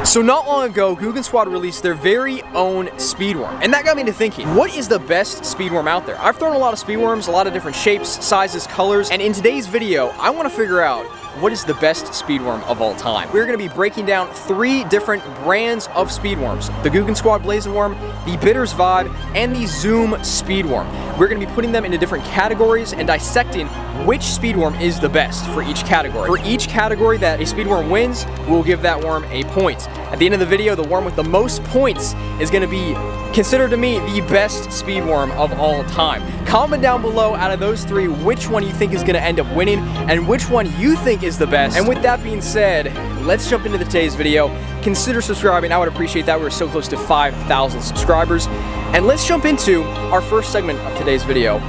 So not long ago, Googan Squad released their very own speed worm, and that got me to thinking, what is the best speed worm out there? I've thrown a lot of speed worms, a lot of different shapes, sizes, colors, and in today's video, I want to figure out what is the best speed worm of all time. We're going to be breaking down 3 different brands of speed worms: the Googan Squad Blazing Worm, the Bitters Vibe, and the Zoom Speed Worm. We're going to be putting them into different categories and dissecting which speed worm is the best for each category. For each category that a speed worm wins, we'll give that worm a point. At the end of the video, the worm with the most points is going to be considered to me the best speed worm of all time. Comment down below, out of those 3, which one you think is going to end up winning and which one you think is the best. And with that being said, let's jump into today's video. Consider subscribing, I would appreciate that. We're so close to 5,000 subscribers. And let's jump into our first segment of today's video.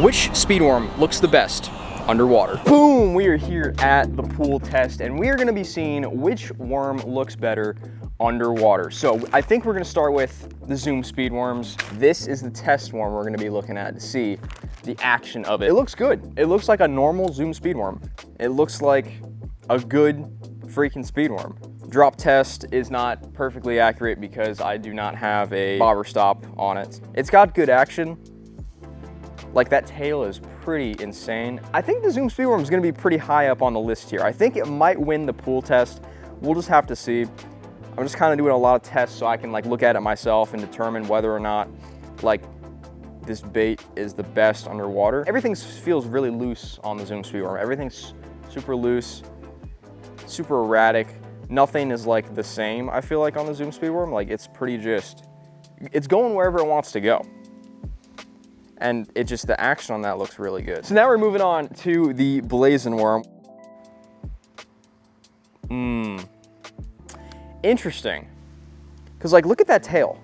Which speed worm looks the best underwater? Boom, we are here at the pool test and we are going to be seeing which worm looks better underwater. So I think we're going to start with the Zoom speed worms. This is the test worm we're going to be looking at to see the action of it. It looks good. It looks like a normal Zoom speed worm. It looks like a good freaking speed worm. Drop test is not perfectly accurate because I do not have a bobber stop on it. It's got good action. Like, that tail is pretty insane. I think the Zoom speed worm is going to be pretty high up on the list here. I think it might win the pool test. We'll just have to see. I'm just kind of doing a lot of tests so I can like look at it myself and determine whether or not like this bait is the best underwater. Everything feels really loose on the Zoom speed worm. Everything's super loose, super erratic. Nothing is like the same, I feel like, on the Zoom speed worm. Like, it's pretty just, it's going wherever it wants to go. And it just, the action on that looks really good. So now we're moving on to the Blazing Worm. Interesting. Because, like, look at that tail.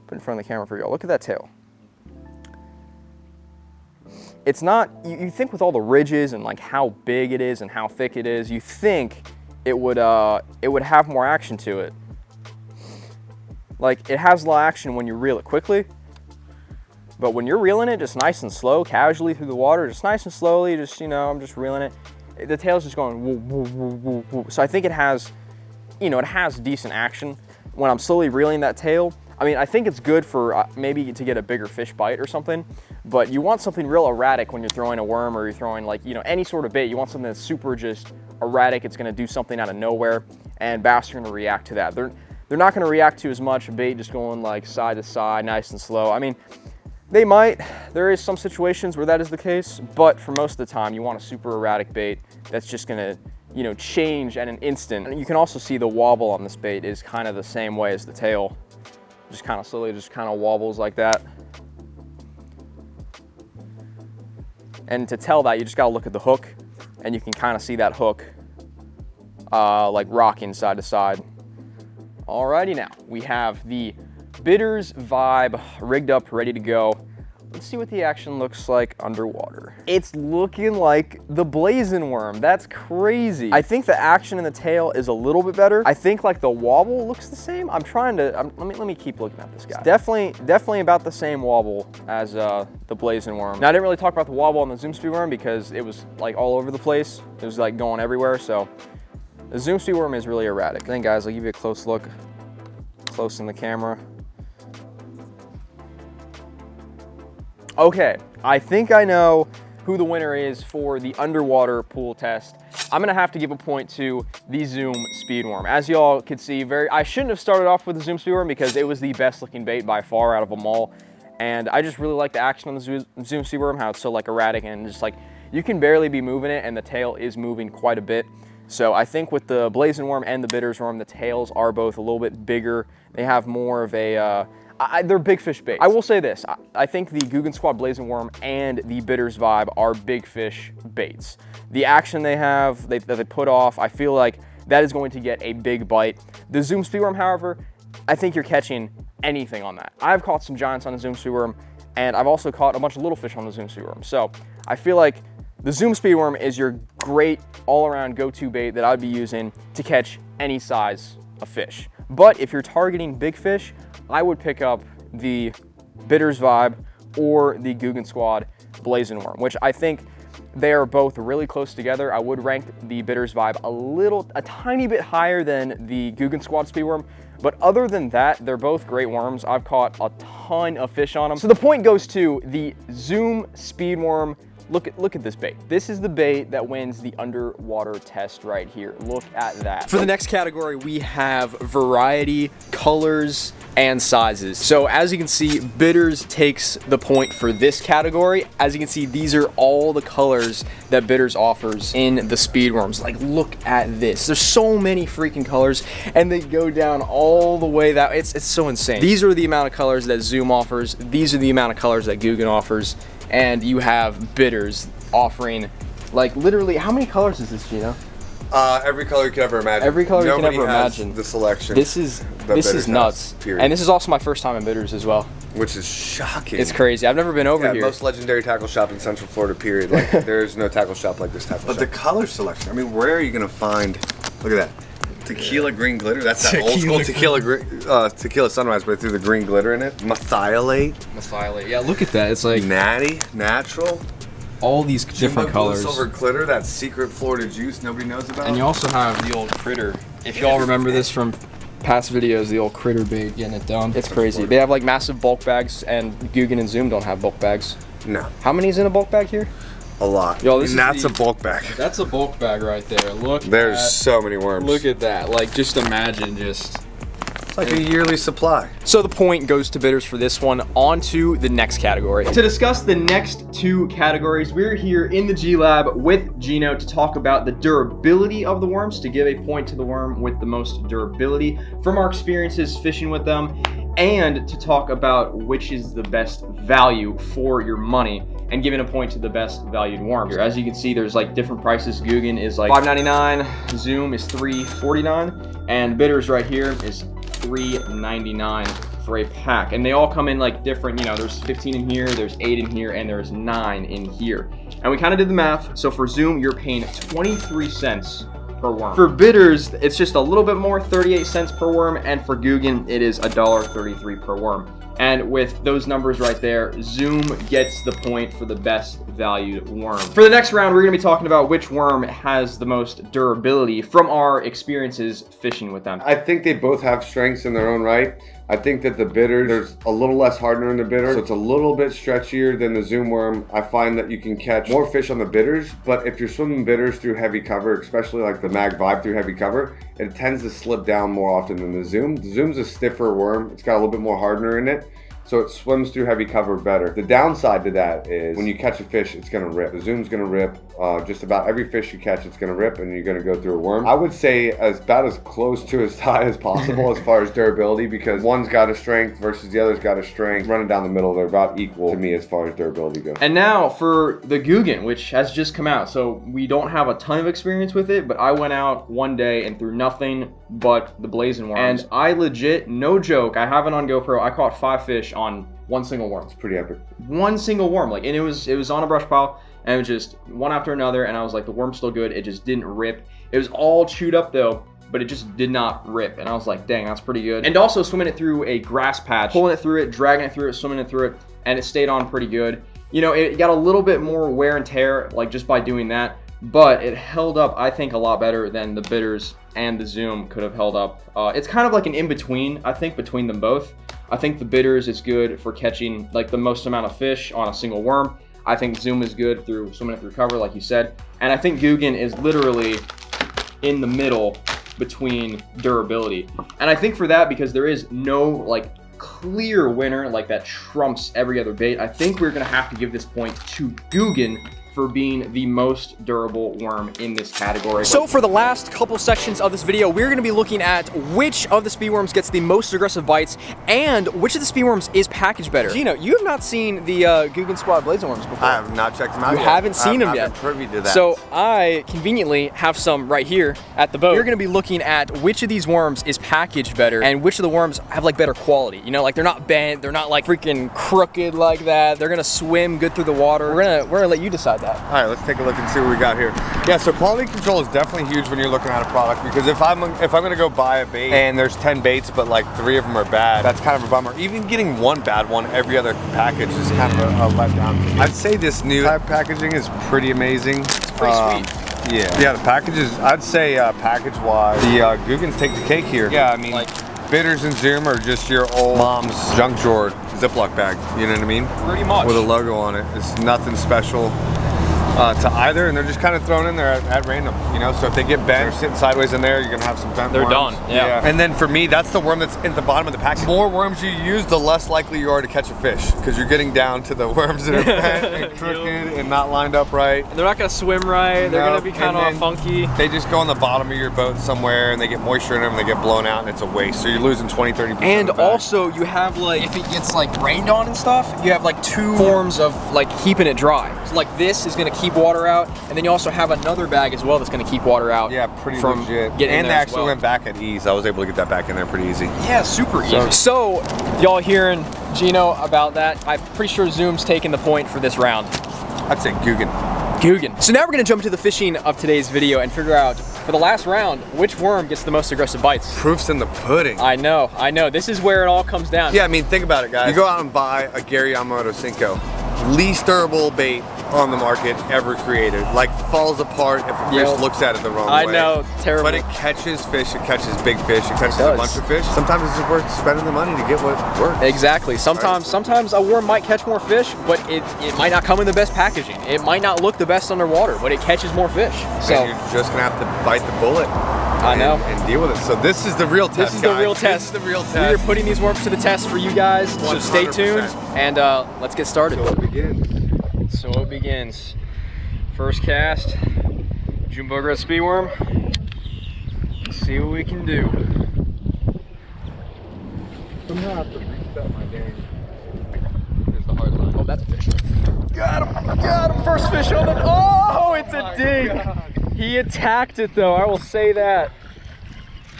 Put in front of the camera for y'all. Look at that tail. It's not, you think with all the ridges and like how big it is and how thick it is, you think it would have more action to it. Like, it has a lot of action when you reel it quickly. But when you're reeling it just nice and slow, casually through the water, just nice and slowly, just, you know, I'm just reeling it, the tail's just going woo, woo, woo, woo, woo. So I think it has, you know, it has decent action. When I'm slowly reeling that tail, I mean, I think it's good for maybe to get a bigger fish bite or something, but you want something real erratic when you're throwing a worm or you're throwing, like, you know, any sort of bait. You want something that's super just erratic. It's gonna do something out of nowhere, and bass are gonna react to that. They're not gonna react to as much bait just going like side to side, nice and slow. I mean, they might. There is some situations where that is the case, but for most of the time, you want a super erratic bait that's just gonna, you know, change at an instant. And you can also see the wobble on this bait is kind of the same way as the tail. Just kind of slowly, just kind of wobbles like that. And to tell that, you just gotta look at the hook, and you can kind of see that hook like rocking side to side. Alrighty, now we have the Bitters Vibe rigged up, ready to go. Let's see what the action looks like underwater. It's looking like the Blazing Worm. That's crazy. I think the action in the tail is a little bit better. I think like the wobble looks the same. I'm trying to, let me keep looking at this guy. It's definitely about the same wobble as the Blazing Worm. Now, I didn't really talk about the wobble on the Zoom Speed Worm because it was like all over the place. It was like going everywhere. So the Zoom Speed Worm is really erratic. Then guys, I'll give you a close look, close in the camera. Okay, I think I know who the winner is for the underwater pool test. I'm gonna have to give a point to the Zoom Speed Worm. As y'all could see, I shouldn't have started off with the Zoom Speed Worm because it was the best looking bait by far out of them all. And I just really like the action on the Zoom Speed Worm, how it's so like erratic and just like, you can barely be moving it and the tail is moving quite a bit. So I think with the Blazing Worm and the Bitters Worm, the tails are both a little bit bigger. They have more of a, they're big fish baits. I will say this, I think the Googan Squad Blazing Worm and the Bitters Vibe are big fish baits. The action they have, that they put off, I feel like that is going to get a big bite. The Zoom Speed Worm, however, I think you're catching anything on that. I've caught some giants on the Zoom Speed Worm, and I've also caught a bunch of little fish on the Zoom Speed Worm. So I feel like the Zoom Speed Worm is your great all-around go-to bait that I'd be using to catch any size of fish. But if you're targeting big fish, I would pick up the Bitters Vibe or the Googan Squad Blazing Worm, which I think they are both really close together. I would rank the Bitters Vibe a tiny bit higher than the Googan Squad Speedworm, but other than that, they're both great worms. I've caught a ton of fish on them. So the point goes to the Zoom Speedworm. Look at this bait. This is the bait that wins the underwater test right here. Look at that. For the next category, we have variety, colors, and sizes. So as you can see, Bitters takes the point for this category. As you can see, these are all the colors that Bitters offers in the Speedworms. Like, look at this. There's so many freaking colors, and they go down all the way that it's so insane. These are the amount of colors that Zoom offers. These are the amount of colors that Googan offers. And you have Bitters offering, like, literally, how many colors is this, Gino? Every color you could ever imagine. Every color you can ever imagine. The selection. This is nuts. Period. And this is also my first time in Bitters as well. Which is shocking. It's crazy. I've never been over here. Most legendary tackle shop in Central Florida, period. Like, there's no tackle shop like this tackle shop. But the color selection, I mean, where are you going to find, look at that. Tequila green glitter. That's that old school tequila sunrise, but through the green glitter in it. Methylate. Yeah, look at that. It's like natty, natural. All these different colors. Silver glitter, that secret Florida juice nobody knows about. And you also have the old critter. If y'all remember this from past videos, the old critter bait getting it done. It's crazy. They have like massive bulk bags, and Googan and Zoom don't have bulk bags. No. How many is in a bulk bag here? A lot. Yo, and that's a bulk bag. That's a bulk bag right there. Look. There's so many worms. Look at that. Like, just imagine just. It's like a yearly supply. So the point goes to Bitters for this one. On to the next category. To discuss the next two categories, we're here in the G Lab with Gino to talk about the durability of the worms, to give a point to the worm with the most durability from our experiences fishing with them, and to talk about which is the best value for your money, and giving a point to the best valued worm. As you can see, there's like different prices. Googan is like $5.99, Zoom is $3.49, and Bitters right here is $3.99 for a pack. And they all come in like different, you know, there's 15 in here, there's 8 in here, and there's 9 in here. And we kind of did the math. So for Zoom, you're paying 23 cents per worm. For Bitters, it's just a little bit more, 38 cents per worm, and for Googan, it is $1.33 per worm. And with those numbers right there, Zoom gets the point for the best valued worm. For the next round, we're gonna be talking about which worm has the most durability from our experiences fishing with them. I think they both have strengths in their own right. I think that the Bitters, there's a little less hardener in the Bitter, so it's a little bit stretchier than the Zoom worm. I find that you can catch more fish on the Bitters, but if you're swimming Bitters through heavy cover, especially like the Mag Vibe through heavy cover, it tends to slip down more often than the Zoom. The Zoom's a stiffer worm. It's got a little bit more hardener in it, so it swims through heavy cover better. The downside to that is when you catch a fish, it's gonna rip. The Zoom's gonna rip. Just about every fish you catch, it's gonna rip, and you're gonna go through a worm. I would say about as close to as high as possible as far as durability, because one's got a strength versus the other's got a strength. Running down the middle, they're about equal to me as far as durability goes. And now for the Googan, which has just come out. So we don't have a ton of experience with it, but I went out one day and threw nothing but the blazing worms. And I legit, no joke, I have it on GoPro, I caught 5 fish on one single worm. It's pretty epic. One single worm, like, and it was on a brush pile, and it was just one after another, and I was like, the worm's still good, it just didn't rip. It was all chewed up though, but it just did not rip, and I was like, dang, that's pretty good. And also swimming it through a grass patch, pulling it through it, dragging it through it, swimming it through it, and it stayed on pretty good. You know, it got a little bit more wear and tear, like, just by doing that, but it held up, I think, a lot better than the Bitters and the Zoom could have held up. It's kind of like an in-between, I think, between them both. I think the Bitters is good for catching like the most amount of fish on a single worm. I think Zoom is good through swimming it through cover, like you said. And I think Googan is literally in the middle between durability. And I think for that, because there is no like clear winner like that trumps every other bait, I think we're gonna have to give this point to Googan for being the most durable worm in this category. So for the last couple sections of this video, we're gonna be looking at which of the speedworms gets the most aggressive bites and which of the speedworms is packaged better. Gino, you have not seen the Googan Squad blazing worms before. I have not checked them out yet. You haven't seen them yet. I'm privy to that. So I conveniently have some right here at the boat. We're gonna be looking at which of these worms is packaged better and which of the worms have like better quality. You know, like they're not bent, they're not like freaking crooked like that. They're gonna swim good through the water. We're gonna let you decide that. that. All right, let's take a look and see what we got here. Yeah, so quality control is definitely huge when you're looking at a product, because if I'm gonna go buy a bait and there's 10 baits but like 3 of them are bad, that's kind of a bummer. Even getting one bad one every other package is kind of a letdown. I'd say this new type packaging is pretty amazing. It's pretty sweet. Yeah, the packages, I'd say package-wise, the Googans take the cake here. Yeah, I mean, like, bitters and Zoom are just your old mom's junk drawer Ziploc bag, you know what I mean? Pretty much. With a logo on it. It's nothing special to either, and they're just kind of thrown in there at random, you know? So if they get bent or sitting sideways in there, you're gonna have some bent They're worms. done, yeah. And then for me, that's the worm that's at the bottom of the package. The more worms you use, the less likely you are to catch a fish, because you're getting down to the worms that are bent and crooked and not lined up right. And they're not gonna swim right, they're gonna be kind of funky. They just go on the bottom of your boat somewhere and they get moisture in them and they get blown out and it's a waste. So you're losing 20-30%. And also you have like, if it gets like rained on and stuff, you have like 2 forms of like keeping it dry. So like this is gonna keep water out, and then you also have another bag as well that's gonna keep water out. Yeah, pretty from legit. And they actually went back at ease. I was able to get that back in there pretty easy. Yeah, super easy. So y'all hearing Gino about that? I'm pretty sure Zoom's taking the point for this round. I'd say Googan. Googan. So now we're gonna jump into the fishing of today's video and figure out, for the last round, which worm gets the most aggressive bites. Proof's in the pudding. I know. This is where it all comes down. Yeah, I mean, think about it, guys. You go out and buy a Gary Yamamoto Cinco, least durable bait on the market ever created. Like, falls apart if a fish looks at it the wrong way. I know, terrible. But it catches fish, it catches big fish, it catches a bunch of fish. Sometimes it's just worth spending the money to get what works. Exactly. Sometimes a worm might catch more fish, but it might not come in the best packaging. It might not look the best underwater, but it catches more fish. So and you're just gonna have to bite the bullet. I know. And deal with it. So this is the real test, This is the real test. This is the real test. We are putting these worms to the test for you guys, so stay tuned, and let's get started. So it begins. First cast, Jumbo Red Speedworm. Let's see what we can do. Somehow I have to reset my dang. Here's the hard line. Oh, that's a fish. Got him, first fish on the, oh, it's a dink. He attacked it though, I will say that.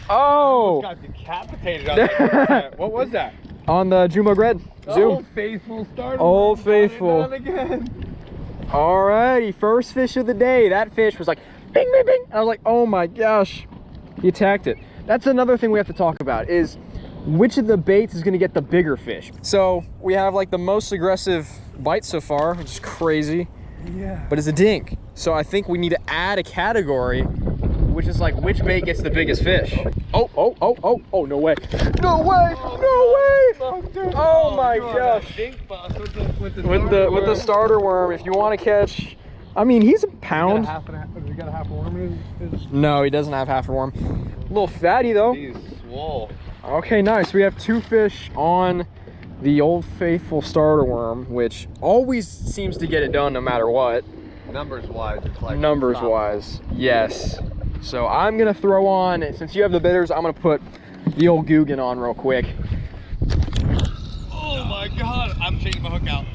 Oh. Got decapitated on that. What was that? On the Jumbo Red. Zoom. Old Faithful started. Old Faithful. Again. Alrighty, first fish of the day. That fish was like, bing, bing, bing. And I was like, oh my gosh, he attacked it. That's another thing we have to talk about, is which of the baits is gonna get the bigger fish. So we have like the most aggressive bite so far, which is crazy. Yeah. But it's a dink. So I think we need to add a category, which is like, which bait gets the biggest fish? Oh, no way. No way, no way. Oh my gosh. With the starter worm, if you want to catch, I mean, he's a pound. He got a half a worm in his... No, he doesn't have half a worm. A little fatty though. He's swole. Okay, nice. We have 2 fish on the Old Faithful starter worm, which always seems to get it done no matter what. Numbers wise, it's like numbers wise, yes. So I'm gonna throw on, since you have the bitters, I'm gonna put the old Googan on real quick. Oh my god, I'm taking my hook out.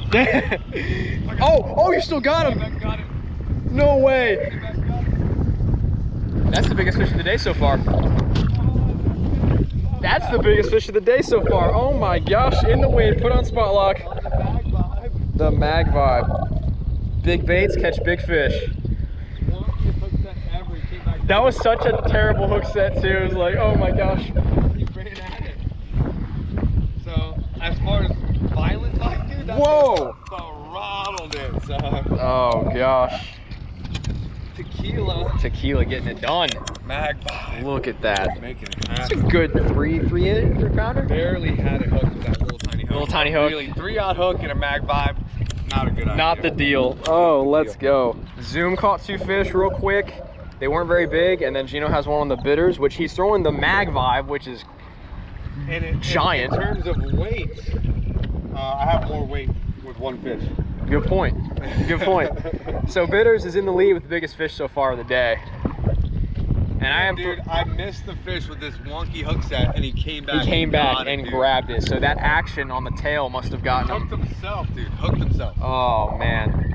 Oh, you still got him. Got it. No way. That's the biggest fish of the day so far. That's the biggest fish of the day so far. Oh my gosh, in the wind, put on spot lock. The mag vibe. Big baits catch big fish. That was such a terrible hook set too. It was like, oh my gosh. He ran at it. So, as far as violence, like, dude, that whoa! Throttled it, son. Oh gosh. Tequila getting it done. Mag vibe. Look at that. Making it That's a good three pounder. Barely had it hooked with that little tiny hook. Little tiny hook. Really, 3-aught hook and a mag vibe. Not a good idea. Not the deal. Oh, let's go. Zoom caught 2 fish real quick. They weren't very big, and then Gino has one on the bitters, which he's throwing the mag vibe, which is giant. In terms of weight, I have more weight with 1 fish. Good point. Good point. So bitters is in the lead with the biggest fish so far of the day. And dude, I missed the fish with this wonky hook set, and he came back. He came back and grabbed it. So that action on the tail must have gotten him. Hooked himself, dude. Hooked himself. Oh man.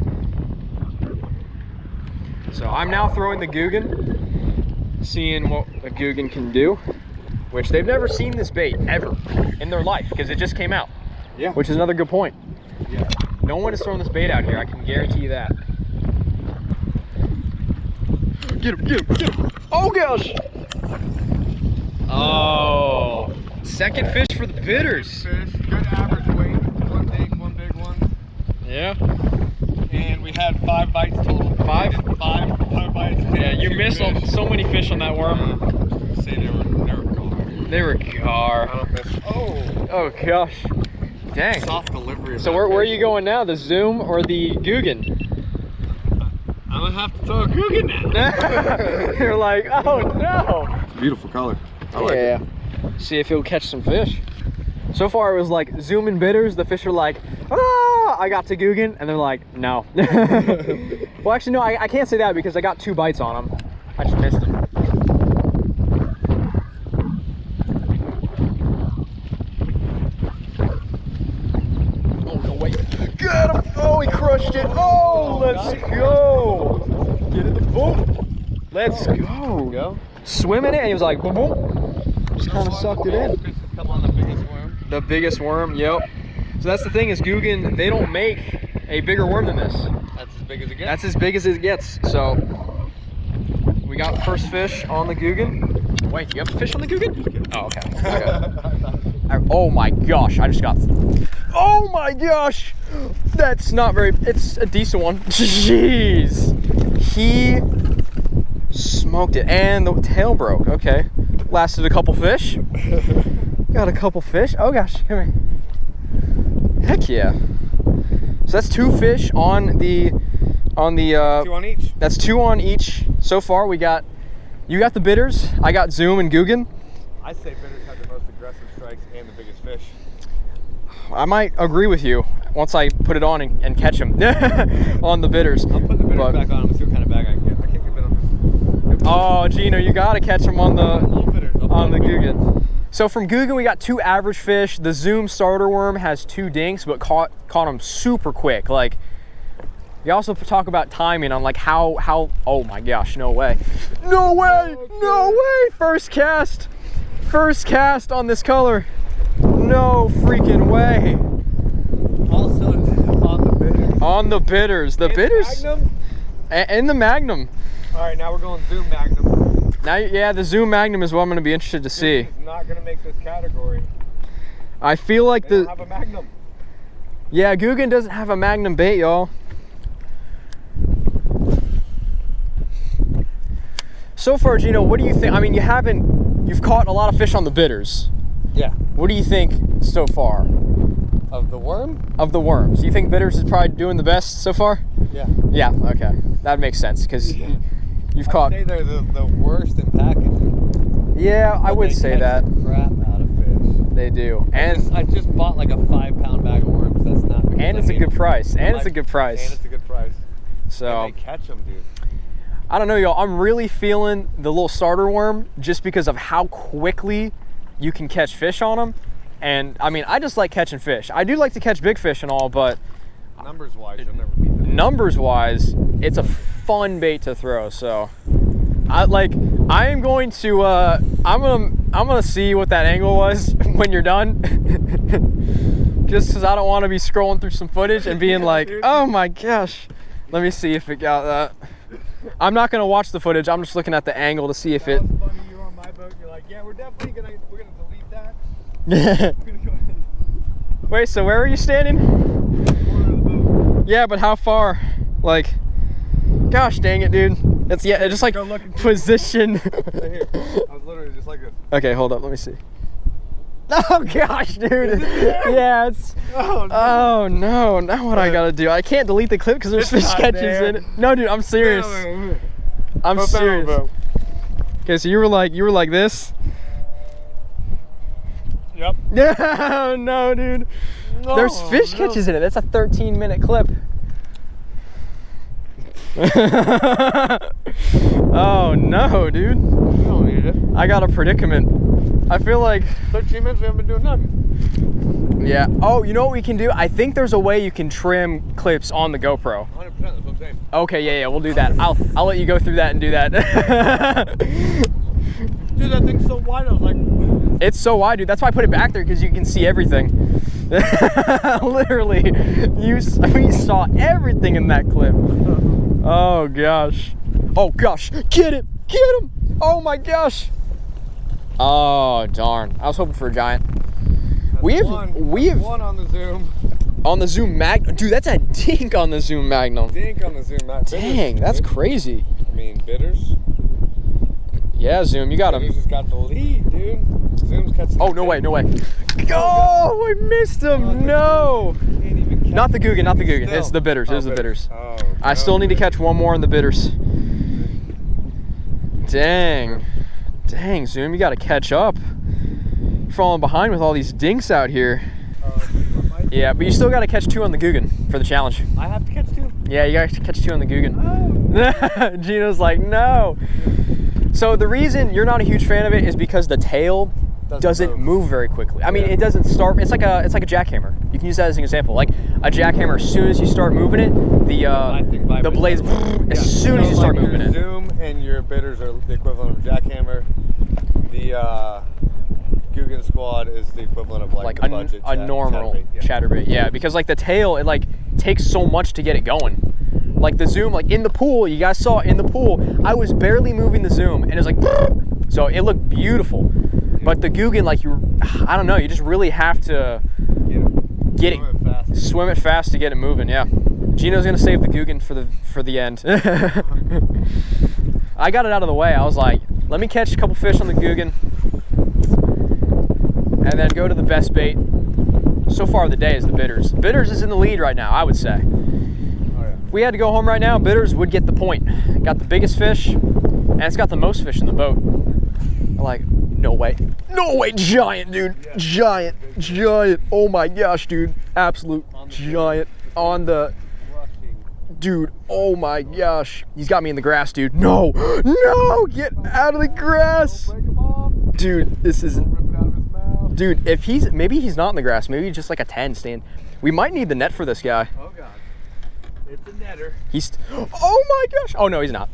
So I'm now throwing the Googan, seeing what a Googan can do, which they've never seen this bait ever in their life because it just came out. Yeah. Which is another good point. Yeah. No one has thrown this bait out here, I can guarantee you that. get him, get him, get him. Oh gosh. Oh, second fish for the bitters. Fish, good average weight, one big one. Yeah. And we had 5 bites total. Five bites. Yeah, you missed so many fish on that worm. Say they were gar. They were gar. I don't miss. Oh gosh. Dang. Soft delivery. So where are you going now? The Zoom or the Googan? I'm gonna have to throw a Googan now. You're like, oh no. Beautiful color. I like Yeah. it. See if he'll catch some fish. So far it was like Zoom and bitters. The fish are like, ah, I got to Googan, and they're like, no. Well, actually, no, I can't say that because I got 2 bites on them. I just missed them. Oh, no, wait. Get him! Oh, he crushed it. Oh, let's go. Get in the boat. Let's go. Swimming it, and he was like, boom, boom. Just kind of sucked it in. Come on, the biggest worm. The biggest worm, yep. So that's the thing is Googan, they don't make a bigger worm than this. That's as big as it gets. That's as big as it gets. So we got first fish on the Googan. Wait, you have a fish on the Googan? Oh, okay. Oh my gosh, I just got, oh my gosh. That's not very, it's a decent one. Jeez. He smoked it and the tail broke, okay. Lasted a couple fish. Got a couple fish. Oh gosh, come here. Heck yeah. So that's 2 fish on the 2 on each. That's 2 on each. So far we got, you got the bitters, I got Zoom and Googan. I say bitters have the most aggressive strikes and the biggest fish. I might agree with you once I put it on and catch them on the bitters. I'll put the bitters back on and see what kind of bag I can get. I can't get bit on this. Oh, Gino, you gotta catch them on the Googan. So from Googan, we got 2 average fish. The Zoom starter worm has 2 dinks, but caught them super quick. Like, you also talk about timing on like how, oh my gosh, no way. No way, no way. First cast on this color. No freaking way. Also on the bitters. On the bitters. The bitters. Magnum? And the Magnum. All right, now we're going Zoom Magnum. Now, yeah, the Zoom Magnum is what I'm going to be interested to see. It's not going to make this category. I feel like They don't have a Magnum. Yeah, Googan doesn't have a Magnum bait, y'all. So far, Gino, what do you think? I mean, you've caught a lot of fish on the bitters. Yeah. What do you think so far? Of the worm? Of the worms. You think bitters is probably doing the best so far? Yeah. Yeah, okay. That makes sense, because you've caught... I'd say they're the worst in packaging. Yeah, I would say that. Crap out of fish. They do. And I just bought like a 5-pound bag of worms. That's not. And it's a good price. And it's a good price. And it's a good price. So And they catch them, dude. I don't know, y'all. I'm really feeling the little starter worm just because of how quickly you can catch fish on them. And I mean, I just like catching fish. I do like to catch big fish and all, but numbers wise, you'll never beat that. Numbers wise, it's a fun bait to throw. So I'm going to I'm gonna see what that angle was when you're done. Just because I don't want to be scrolling through some footage and being like, oh my gosh, let me see if it got that. I'm not gonna watch the footage. I'm just looking at the angle to see if it. That was funny. You were on my boat. You're like, yeah, we're definitely gonna delete that. Wait, so where are you standing? Corner of the boat. Yeah, but how far? Like, gosh dang it, dude. It's just like position. Right here. I was literally just like this. Okay, hold up. Let me see. Oh gosh, dude. Yeah, it's. Oh no. Now what I gotta do? I can't delete the clip because there's fish catches in it. No, dude, I'm serious. I'm serious. Okay, so you were like this. Yep. No, no, dude. No, there's fish catches in it. That's a 13-minute clip. Oh no, dude. You don't need it. I got a predicament. I feel like 13 minutes we haven't been doing nothing. Yeah. Oh, you know what we can do? I think there's a way you can trim clips on the GoPro. 100%, that's what I'm saying. Okay, yeah, we'll do that. I'll let you go through that and do that. Dude, that thing's so wide. I was like, it's so wide, dude. That's why I put it back there, because you can see everything. Literally, we saw everything in that clip. Oh gosh. Oh gosh, get him, get him. Oh my gosh. Oh darn, I was hoping for a giant. We have one on the Zoom. On the Zoom Magnum. Dude, that's a dink on the Zoom Magnum. Dink on the Zoom Magnum. Dang, that's crazy. I mean, bitters. Yeah, Zoom, you got him. Bitters just got the lead, dude. Zoom's catching. Oh, no way, no way. Oh, I missed him. No. Not the Googan, not the Googan. It's the bitters. It's the bitters. Oh, I still need to catch one more in the bitters. Dang. Dang, Zoom, you got to catch up. Falling behind with all these dinks out here. Yeah, but you still got to catch 2 on the Googan for the challenge. I have to catch 2? Yeah, you got to catch 2 on the Googan. Oh. Gino's like, no. So the reason you're not a huge fan of it is because the tail doesn't move very quickly. I mean, it doesn't start. It's like a jackhammer. You can use that as an example. Like a jackhammer, as soon as you start moving it, the blades as soon as you start moving it. Zoom and your bitters are the equivalent of a jackhammer. The Googan Squad is the equivalent of like a budget a normal chatterbait. Yeah, because like the tail, it like takes so much to get it going. Like the Zoom, like in the pool, you guys saw in the pool, I was barely moving the Zoom and it was like, so it looked beautiful. But the Googan, like I don't know, you just really have to swim it fast to get it moving. Yeah, Gino's gonna save the Googan for the end. I got it out of the way. I was like, let me catch a couple fish on the Googan, and then go to the best bait. So far of the day is the bitters. Bitters is in the lead right now, I would say. If we had to go home right now, bitters would get the point. Got the biggest fish, and it's got the most fish in the boat. I'm like, no way. No way, giant, dude. Giant. Oh my gosh, dude. Absolute giant on the... Dude, oh my gosh. He's got me in the grass, dude. No, no, get out of the grass. Dude, this isn't... Dude, if maybe he's not in the grass. Maybe he's just like a 10 stand. We might need the net for this guy. Oh God. It's a netter. Oh my gosh. Oh no, he's not.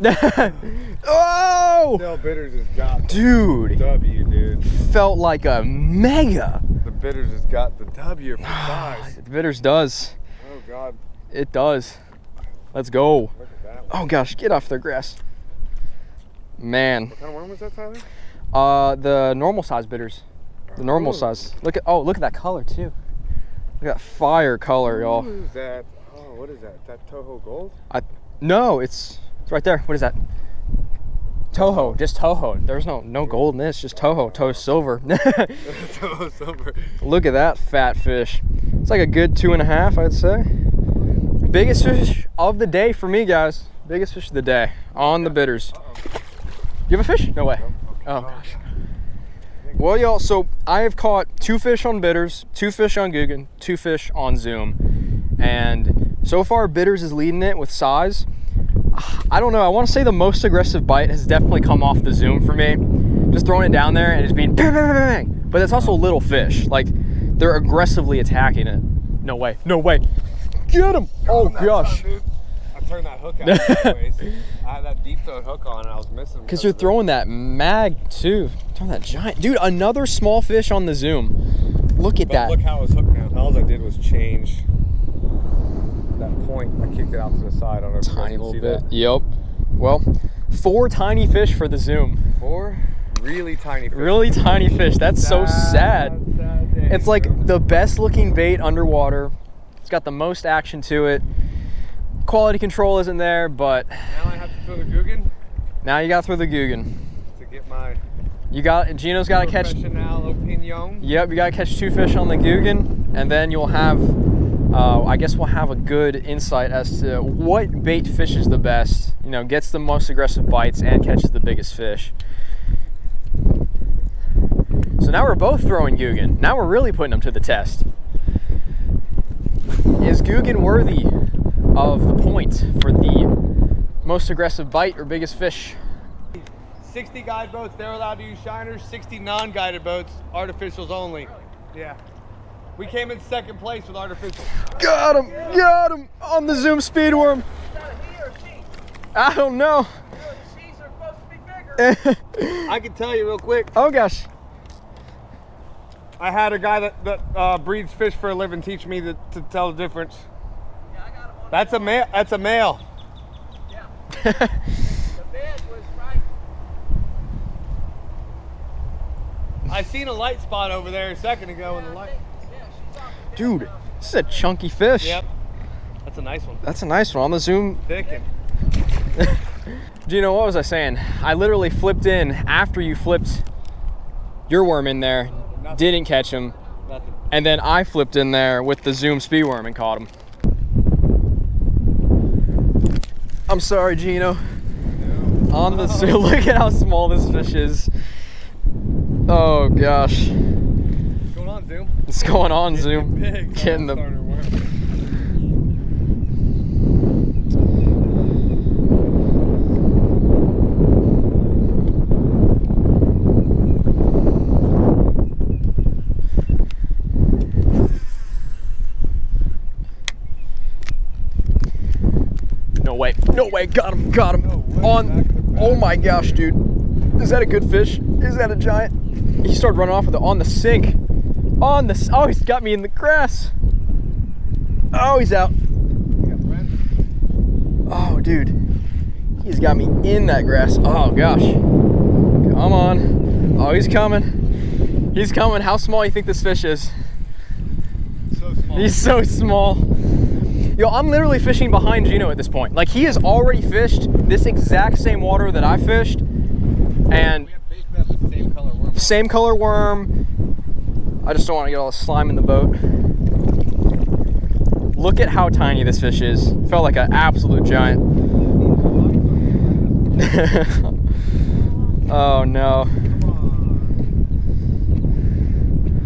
Oh! Still bitters has got dude. W, dude. Felt like a mega. The bitters has got the W for size. The bitters does. Oh God. It does. Let's go. Look at that one. Oh gosh, get off the grass. Man. What kind of worm was that, Tyler? The normal size bitters. The normal size. Look at that color too. Look at that fire color, y'all. What is that? Oh, what is that? Is that Toho Gold? No, it's right there. What is that? Toho, just Toho. There's no gold in this, just Toho. Toho silver. Toho silver. Look at that fat fish. It's like a good 2.5, I'd say. Biggest fish of the day for me, guys. Biggest fish of the day on the bitters. You have a fish? No way. Oh gosh. Well, y'all, so I have caught 2 fish on bitters, 2 fish on Googan, 2 fish on Zoom. And so far, bitters is leading it with size. I don't know, I want to say the most aggressive bite has definitely come off the Zoom for me. Just throwing it down there and it's being bang, bang, bang, bang. But it's also little fish. Like, they're aggressively attacking it. No way, no way. Get him! Oh gosh. I turned that hook out anyways. I had that deep throat hook on and I was missing. Because you're throwing that mag too. Throwing that giant. Dude, another small fish on the Zoom. Look at that. Look how it was hooked now. All I did was change that point. I kicked it out to the side on a tiny little bit. Yep. Well, 4 tiny fish for the Zoom. 4 really tiny fish. Really tiny fish. That's so sad. It's like the best looking bait underwater. It's got the most action to it. Quality control isn't there, but now I have to throw the Googan. Now you got to throw the Googan to get my. Gino's got to catch. Opinion. Yep, you got to catch 2 fish on the Googan, and then you'll have. I guess we'll have a good insight as to what bait fishes the best. You know, gets the most aggressive bites and catches the biggest fish. So now we're both throwing Googan. Now we're really putting them to the test. Is Googan worthy of the point for the most aggressive bite or biggest fish? 60 guide boats, they're allowed to use shiners. 60 non-guided boats, artificials only. Yeah. We came in 2nd place with artificial. Got him on the Zoom speedworm. Is that a he or a she? I don't know. The she's are supposed to be bigger. I can tell you real quick. Oh gosh. I had a guy that breeds fish for a living teach me to tell the difference. Yeah, I got him on. That's a male. That's a male. Yeah. The I seen a light spot over there a second ago in the light. Dude, this is a chunky fish. Yep. That's a nice one. That's a nice one on the zoom. Thickened. Gino, what was I saying? I literally flipped in after you flipped your worm in there, Nothing. didn't catch him, Nothing. and then I flipped in there with the zoom speed worm and caught him. I'm sorry, Gino. No. On the zoom, look at how small this fish is. Oh gosh. What's going on, Zoom? What's going on, Zoom? Big. Getting the No way, got him. On, oh my gosh, dude. Is that a good fish? Is that a giant? He started running off with it on the sink. Oh, he's got me in the grass. Oh, he's out. Oh, dude. He's got me in that grass. Oh gosh. Come on. Oh, he's coming. He's coming. How small do you think this fish is? So small. He's so small. Yo, I'm literally fishing behind Gino at this point. Like, he has already fished this exact same water that I fished. And we have bait that with the same color worm. Same color worm. I just don't want to get all the slime in the boat. Look at how tiny this fish is. Felt like an absolute giant. Oh no.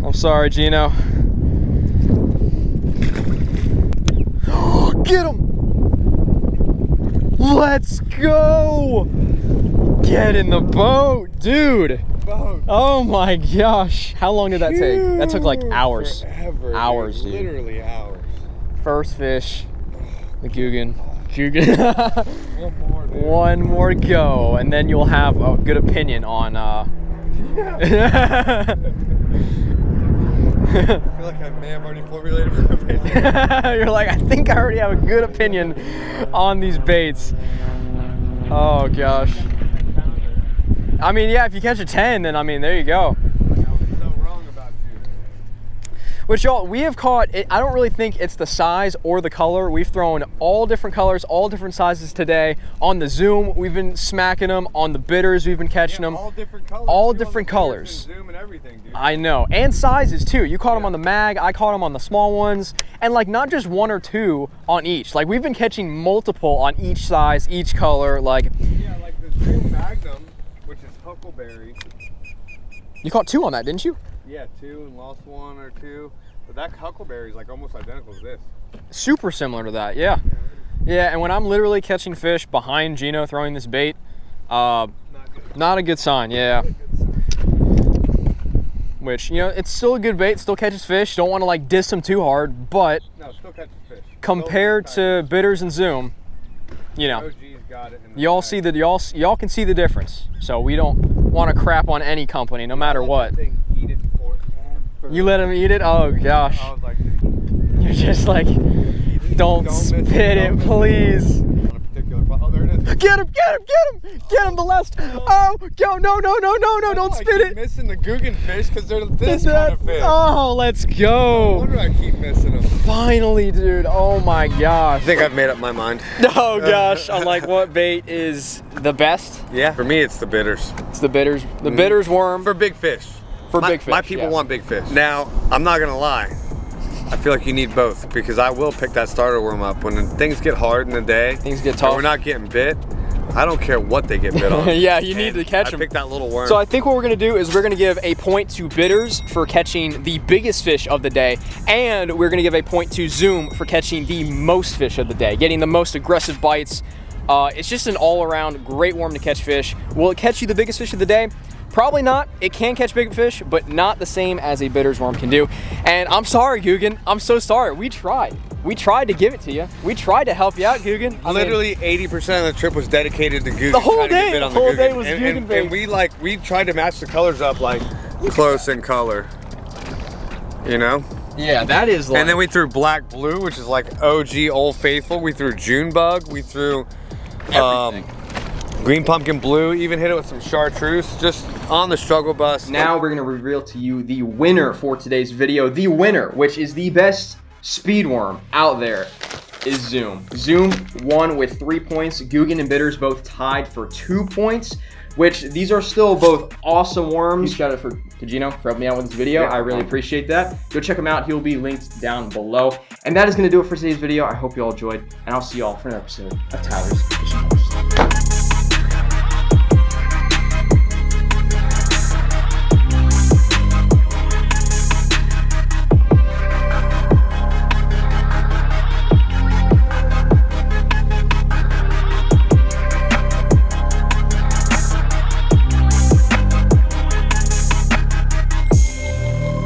I'm sorry, Gino. Get him! Let's go! Get in the boat, dude! Oh my gosh. How long did that take? That took like hours. Forever. Hours, dude. Literally hours. First fish, the Googan. One more, dude. One more go, and then you'll have a good opinion on I feel like I may have already formulated my opinion. You're like, I think I already have a good opinion on these baits. Oh gosh. I mean, yeah, if you catch a 10, then I mean, there you go. I was so wrong about you. Which, y'all, we have caught, I don't really think it's the size or the color. We've thrown all different colors, all different sizes today. On the zoom, we've been smacking them. On the bitters, we've been catching them. All different colors. All different colors. Zoom and everything, dude. I know, and sizes too. You caught them on the mag, I caught them on the small ones, and like not just one or two on each. Like, we've been catching multiple on each size, each color. Like, yeah, like the Zoom Magnum, which is huckleberry. You caught two on that, didn't you? Yeah, two and lost one or two. But that huckleberry is like almost identical to this. Super similar to that, yeah. Yeah, and when I'm literally catching fish behind Gino throwing this bait, not a good sign, yeah. Which, you know, it's still a good bait, still catches fish. Don't want to like diss him too hard, but no, still catches fish. Compared to bitters and zoom, you know, y'all see that y'all can see the difference. So we don't want to crap on any company, no matter what. You let him eat it? Oh gosh. I was like, you're just like, don't spit it, please. Oh, there it is. Get him! Get him! The last. Oh, go! No! Don't spit it. I keep missing the Googan fish because they're this kind of fish. Oh, let's go! Why do I keep missing them? Finally, dude! Oh my gosh! I think I've made up my mind. Oh gosh! On like what bait is the best? Yeah, for me it's the bitters. It's the bitters. The bitters worm for big fish. Big fish. My people want big fish. Now, I'm not gonna lie. I feel like you need both because I will pick that starter worm up when things get hard in the day. Things get tough. We're not getting bit. I don't care what they get bit on. Yeah, you need to catch them. I picked that little worm. So I think what we're gonna do is we're gonna give a point to bitters for catching the biggest fish of the day, and we're gonna give a point to zoom for catching the most fish of the day, getting the most aggressive bites. It's just an all-around great worm to catch fish. Will it catch you the biggest fish of the day? Probably not. It can catch big fish, but not the same as a bitters worm can do. And I'm sorry, Googan. I'm so sorry. We tried. We tried to give it to you. We tried to help you out, Googan. Literally 80% of the trip was dedicated to Googan. The whole day. The whole day was Googan bait. And we tried to match the colors up like close in color. You know? Yeah, that is like. And then we threw black blue, which is like OG Old Faithful. We threw June bug. We threw Green pumpkin blue, even hit it with some chartreuse, just on the struggle bus. Now we're gonna reveal to you the winner for today's video. The winner, which is the best speed worm out there, is Zoom. Zoom won with 3 points. Googan and Bitters both tied for 2 points, which these are still both awesome worms. Shout out for Gino for helping me out with this video. I really appreciate that. Go check him out. He'll be linked down below. And that is going to do it for today's video. I hope you all enjoyed, and I'll see you all for another episode of Tyler's Fishing Post.